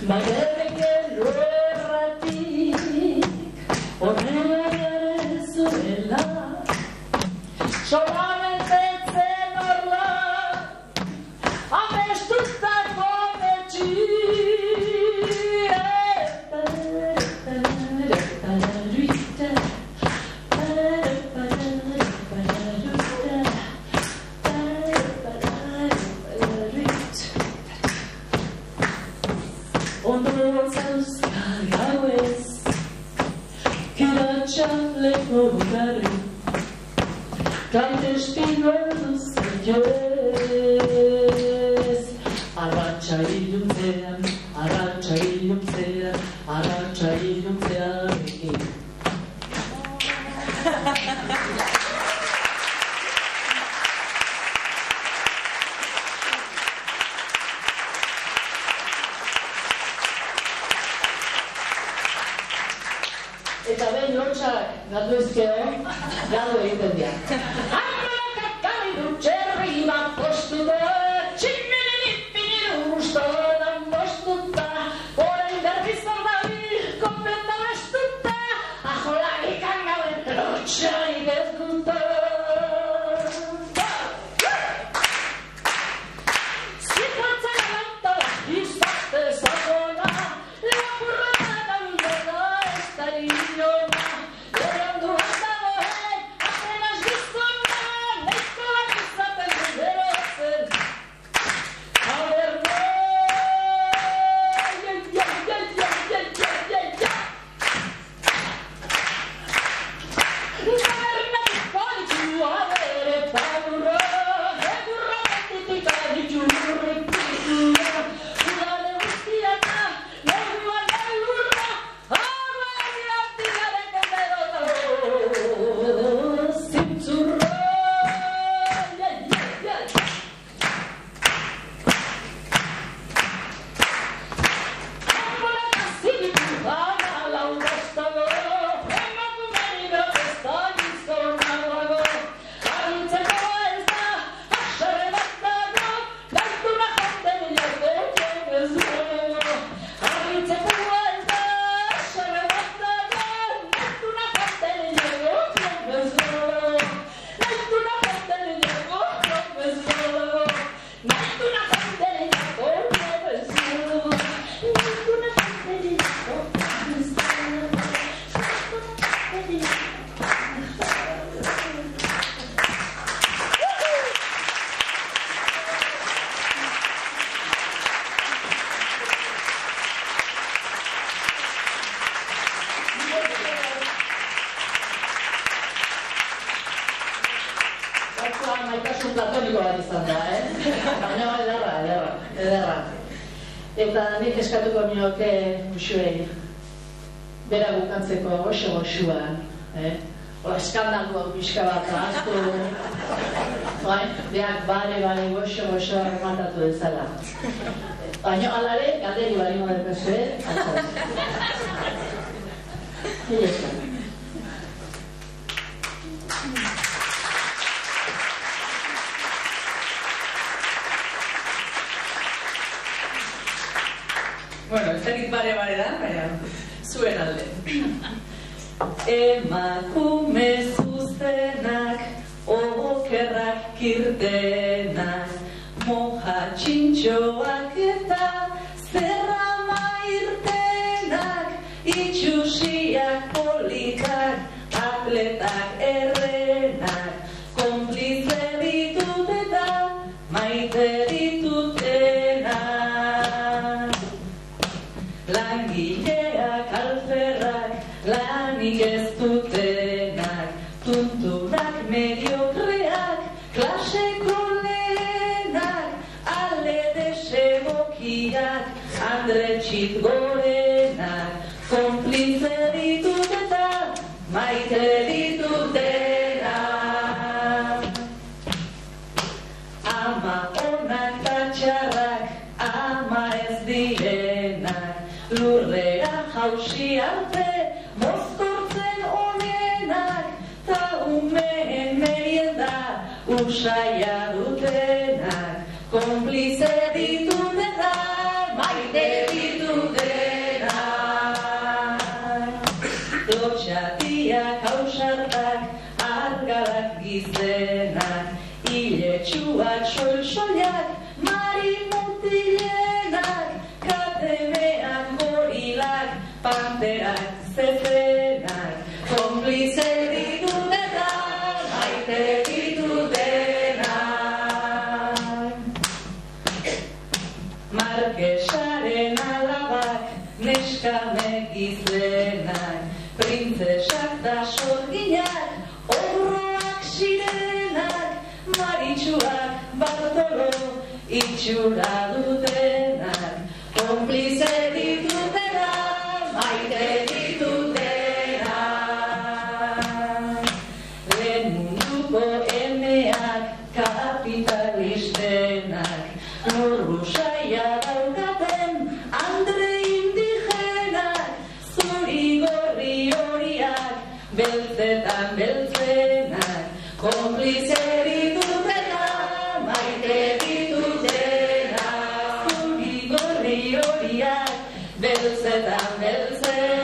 Bagerreken erratik horrean zuela solamente zen orla amestutako Clandestino dos señores Arratxa ilunzean, arratxa ilunzean, arratxa ilunzean Eta behin lotxak gatu ezkeo, gado egiten dira. Armalak akari du txerri bat postuta, tximenen ipinen ustodan postuta, orain berriz ordabil, konpenta bastuta, ajolak ikan gauen lotxarik ez guta. Zipatzen alanta, izate zagona, lapurreta gabilena ez da iliona. Maitasun platoniko bat izan da, baina ederra. Eta nik eskatuko nioke musuei, bera bukatzeko goxo-goxuan, Ola eskandalua pixka bat ahaztu, deak bare goxo-goxo rematatu dezala. Baina alare, galderi balimo dekazue, atzaz. Bueno, ez dakit bare da, baina zuen alde. Emakume zuztenak, okerrak kirtenak, moja txintxoak eta zerrama irtenak, itxusiak polikak, atletak errenak, konplize ditut eta maite ditutenak. Langileak alferrak, lanik ez dutenak, tuntunak mediokreak, klaseko lehenak, ale desebokiak, andretxit gorenak, konplize ditut eta maite ditutenak. Ama onak eta txarrak, ama ez direnak, lurrea jausi arte, mozkortzen onenak, ta umeen merienda, usaia dutenak, konplize ditut eta maite ditutenak. Lotxatiak, hausartak, argalak gizenak, iletsuak, sol-soliak, marimutilenak, katemeak, gorilak, panterak, zezenak, konplize ditutenak, maite ditutenak. Markesaren alabak, neskamek gizenak, printzesak da sorginak, obroak sirenak, maritxuak, Bartolo, itxura dutenak, konplize ditutenak, maite ditutenak. Lehen munduko emeak, kapitalistenak, lurru saia daukaten, andre indigenak, zuri gorri horiak, beltzetan beltzenak, konplize ditutenak, maite ditutenak, zuri gorri horiak, beltzetan beltzenak.